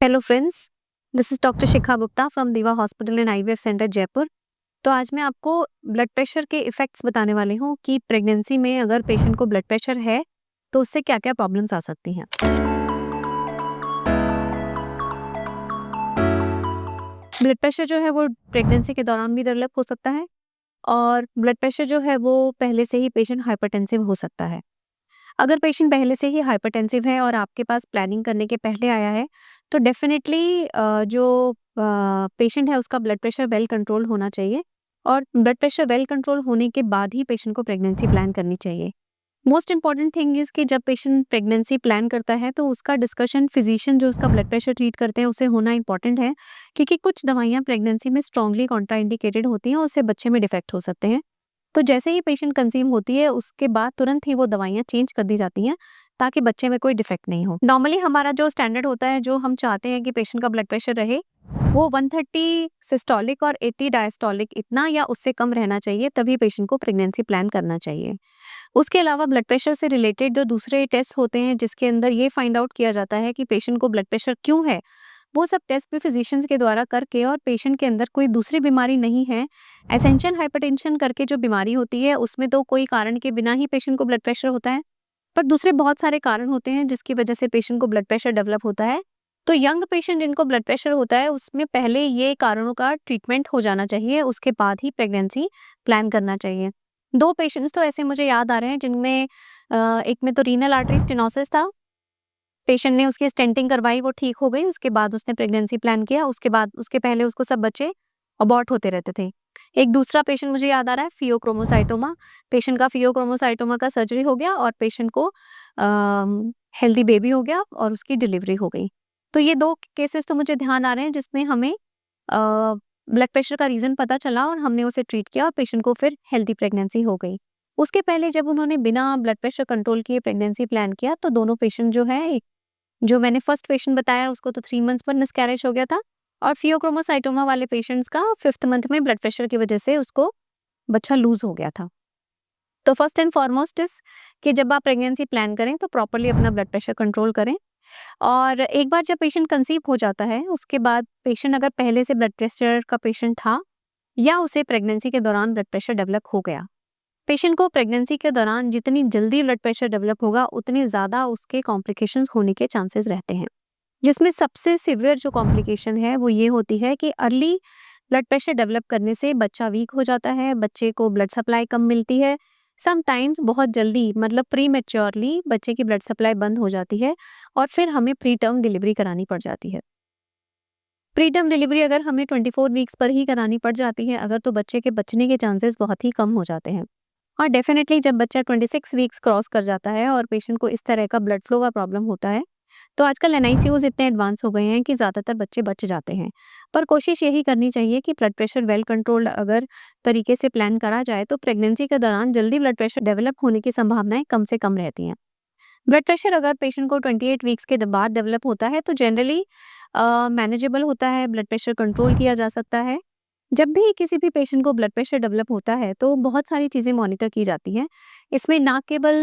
Hello friends, this is doctor Shikha Gupta from Deeva hospital and IVF centre Jaipur. तो आज मैं आपको ब्लड प्रेशर के इफ़ेक्ट्स बताने वाली हूँ कि प्रेगनेंसी में अगर पेशेंट को ब्लड प्रेशर है, तो उससे क्या-क्या प्रॉब्लम्स आ सकती हैं। ब्लड प्रेशर जो है वो प्रेगनेंसी के दौरान भी डेवलप हो सकता है और ब्लड प्रेशर जो है वो पहले से ही पेशेंट हाइपरटेंसिव हो सकता है। अगर पेशेंट पहले से ही हाइपरटेंसिव है और आपके पास प्लानिंग करने के पहले आया है, तो डेफ़िनेटली जो पेशेंट है उसका ब्लड प्रेशर वेल कंट्रोल होना चाहिए और ब्लड प्रेशर वेल कंट्रोल होने के बाद ही पेशेंट को प्रेगनेंसी प्लान करनी चाहिए। मोस्ट इम्पोर्टेंट थिंग इज़ कि जब पेशेंट प्रेगनेंसी प्लान करता है तो उसका डिस्कशन फिजिशियन जो उसका ब्लड प्रेशर ट्रीट करते हैं उससे होना इम्पोर्टेंट है, क्योंकि कुछ दवाइयाँ प्रेगनेंसी में स्ट्रांगली कॉन्ट्राइंडिकेटेड होती हैं और उससे बच्चे में डिफेक्ट हो सकते हैं। तो जैसे ही पेशेंट कंसीव होती है उसके बाद तुरंत ही वो दवाइयाँ चेंज कर दी जाती हैं ताकि बच्चे में कोई डिफेक्ट नहीं हो। नॉर्मली हमारा जो स्टैंडर्ड होता है, जो हम चाहते हैं कि पेशेंट का ब्लड प्रेशर रहे, वो 130 सिस्टोलिक और 80 डायस्टोलिक इतना या उससे कम रहना चाहिए, तभी पेशेंट को प्रेगनेंसी प्लान करना चाहिए। उसके अलावा ब्लड प्रेशर से रिलेटेड जो दूसरे टेस्ट होते हैं जिसके अंदर ये फाइंड आउट किया जाता है कि पेशेंट को ब्लड प्रेशर क्यों है, वो सब टेस्ट भी फिजिशियंस के द्वारा करके और पेशेंट के अंदर कोई दूसरी बीमारी नहीं है, एसेंशियल हाइपरटेंशन करके जो बीमारी होती है उसमें तो कोई कारण के बिना ही पेशेंट को ब्लड प्रेशर होता है, पर दूसरे बहुत सारे कारण होते हैं जिसकी वजह से पेशेंट को ब्लड प्रेशर डेवलप होता है। तो यंग पेशेंट जिनको ब्लड प्रेशर होता है उसमें पहले ये कारणों का ट्रीटमेंट हो जाना चाहिए, उसके बाद ही प्रेगनेंसी प्लान करना चाहिए। 2 पेशेंट्स तो ऐसे मुझे याद आ रहे हैं जिनमें एक में तो रीनल आर्टरी स्टेनोसिस था। पेशेंट ने उसकी स्टेंटिंग करवाई, वो ठीक हो गई, उसके बाद उसने प्रेगनेंसी प्लान किया, उसके बाद उसके पहले उसको सब बच्चे अबॉर्ट होते रहते थे। एक दूसरा पेशेंट मुझे याद आ रहा है, फियोक्रोमोसाइटोमा। पेशेंट का फियोक्रोमोसाइटोमा का सर्जरी हो गया और पेशेंट को हेल्दी बेबी हो गया और उसकी डिलीवरी हो गई। तो ये 2 केसेस तो मुझे ध्यान आ रहे हैं जिसमें हमें ब्लड प्रेशर का रीज़न पता चला और हमने उसे ट्रीट किया और पेशेंट को फिर हेल्दी प्रेगनेंसी हो गई। उसके पहले जब उन्होंने बिना ब्लड प्रेशर कंट्रोल किए प्रेगनेंसी प्लान किया, तो दोनों पेशेंट जो है, जो मैंने फर्स्ट पेशेंट बताया उसको तो 3 मंथ्स पर मिसकैरेज हो गया था और फियोक्रोमोसाइटोमा वाले पेशेंट्स का 5th मंथ में ब्लड प्रेशर की वजह से उसको बच्चा लूज़ हो गया था। तो फर्स्ट एंड फॉरमोस्ट इज़ कि जब आप प्रेगनेंसी प्लान करें तो प्रॉपर्ली अपना ब्लड प्रेशर कंट्रोल करें और एक बार जब पेशेंट कंसीव हो जाता है, उसके बाद पेशेंट अगर पहले से ब्लड प्रेशर का पेशेंट था या उसे प्रेगनेंसी के दौरान ब्लड प्रेशर डेवलप हो गया, पेशेंट को प्रेगनेंसी के दौरान जितनी जल्दी ब्लड प्रेशर डेवलप होगा, उतनी ज़्यादा उसके कॉम्प्लिकेशंस होने के चांसेस रहते हैं। जिसमें सबसे सीवियर जो कॉम्प्लिकेशन है, वो ये होती है कि अर्ली ब्लड प्रेशर डेवलप करने से बच्चा वीक हो जाता है, बच्चे को ब्लड सप्लाई कम मिलती है। समटाइम्स बहुत जल्दी मतलब प्रीमैच्योरली बच्चे की ब्लड सप्लाई बंद हो जाती है और फिर हमें प्री टर्म डिलीवरी करानी पड़ जाती है। प्री टर्म डिलीवरी अगर हमें 24 वीक्स पर ही करानी पड़ जाती है अगर, तो बच्चे के बचने के चांसेस बहुत ही कम हो जाते हैं। और डेफिनेटली जब बच्चा 26 वीक्स क्रॉस कर जाता है और पेशेंट को इस तरह का ब्लड फ्लो का प्रॉब्लम होता है, तो आजकल एनआईसीयूज़ इतने एडवांस हो गए हैं कि ज़्यादातर बच्चे बच जाते हैं। पर कोशिश यही करनी चाहिए कि ब्लड प्रेशर वेल कंट्रोल्ड अगर तरीके से प्लान करा जाए, तो प्रेगनेंसी के दौरान जल्दी ब्लड प्रेशर डेवलप होने की संभावनाएँ कम से कम रहती हैं। ब्लड प्रेशर अगर पेशेंट को 28 वीक्स के बाद डेवलप होता है, तो जनरली मैनेजेबल होता है, ब्लड प्रेशर कंट्रोल किया जा सकता है। जब भी किसी भी पेशेंट को ब्लड प्रेशर डेवलप होता है, तो बहुत सारी चीज़ें मॉनिटर की जाती हैं। इसमें ना केवल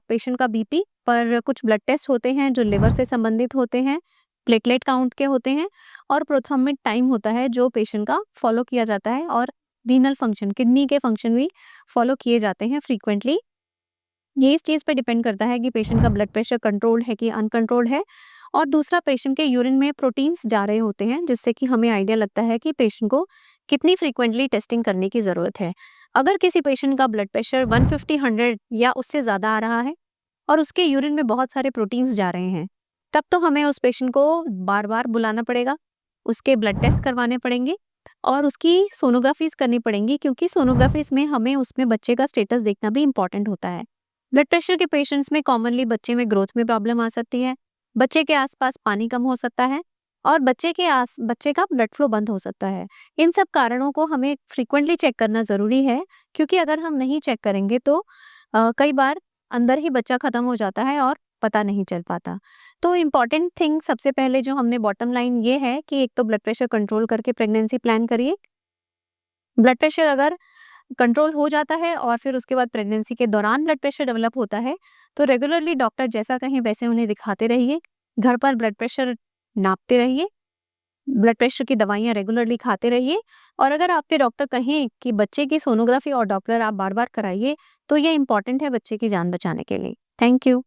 पेशेंट का बीपी, पर कुछ ब्लड टेस्ट होते हैं जो लिवर से संबंधित होते हैं, प्लेटलेट काउंट के होते हैं और प्रोथ्रोम्बिन टाइम होता है जो पेशेंट का फॉलो किया जाता है और रीनल फंक्शन, किडनी के फंक्शन भी फॉलो किए जाते हैं फ्रीक्वेंटली। ये इस चीज़ पे डिपेंड करता है कि पेशेंट का ब्लड प्रेशर कंट्रोल्ड है कि अनकंट्रोल्ड है और दूसरा पेशेंट के यूरिन में प्रोटीन्स जा रहे होते हैं, जिससे कि हमें आइडिया लगता है कि पेशेंट को कितनी फ्रीक्वेंटली टेस्टिंग करने की ज़रूरत है। अगर किसी पेशेंट का ब्लड प्रेशर 150, 100 या उससे ज़्यादा आ रहा है और उसके यूरिन में बहुत सारे प्रोटीन्स जा रहे हैं, तब तो हमें उस पेशेंट को बार-बार बुलाना पड़ेगा, उसके ब्लड टेस्ट करवाने पड़ेंगे और उसकी सोनोग्राफीज़ करनी पड़ेंगी, क्योंकि सोनोग्राफीज़ में हमें उसमें बच्चे का स्टेटस देखना भी इम्पोर्टेंट होता है। ब्लड प्रेशर के पेशेंट्स में कॉमनली बच्चे में ग्रोथ में प्रॉब्लम आ सकती है, बच्चे के आसपास पानी कम हो सकता है और बच्चे का ब्लड फ्लो बंद हो सकता है। इन सब कारणों को हमें फ्रीक्वेंटली चेक करना ज़रूरी है, क्योंकि अगर हम नहीं चेक करेंगे तो कई बार अंदर ही बच्चा ख़त्म हो जाता है और पता नहीं चल पाता। तो इम्पॉर्टेंट थिंग सबसे पहले जो हमने बॉटम लाइन ये है कि एक तो ब्लड प्रेशर कंट्रोल करके प्रेगनेंसी प्लान करिए। ब्लड प्रेशर अगर कंट्रोल हो जाता है और फिर उसके बाद प्रेगनेंसी के दौरान ब्लड प्रेशर डेवलप होता है, तो रेगुलरली डॉक्टर जैसा कहें वैसे उन्हें दिखाते रहिए। घर पर ब्लड प्रेशर नापते रहिए, ब्लड प्रेशर की दवाइयाँ रेगुलरली खाते रहिए और अगर आपके डॉक्टर कहें कि बच्चे की सोनोग्राफी और डॉपलर आप बार-बार कराइए, तो ये इम्पोर्टेंट है बच्चे की जान बचाने के लिए। Thank you.